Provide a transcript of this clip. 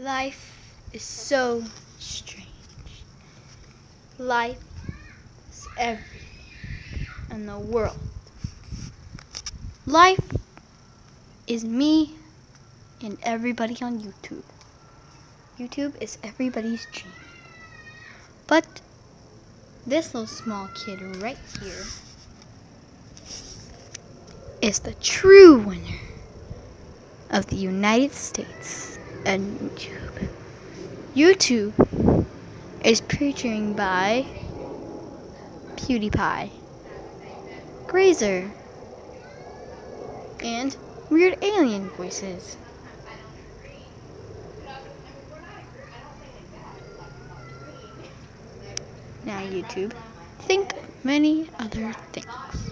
Life is so strange. Life is everything in the world. Life is me and everybody on YouTube. YouTube is everybody's dream. But this little small kid right here is the true winner of the United States and YouTube. YouTube is featuring by PewDiePie, Grazer, and weird alien voices. Now YouTube, think many other things.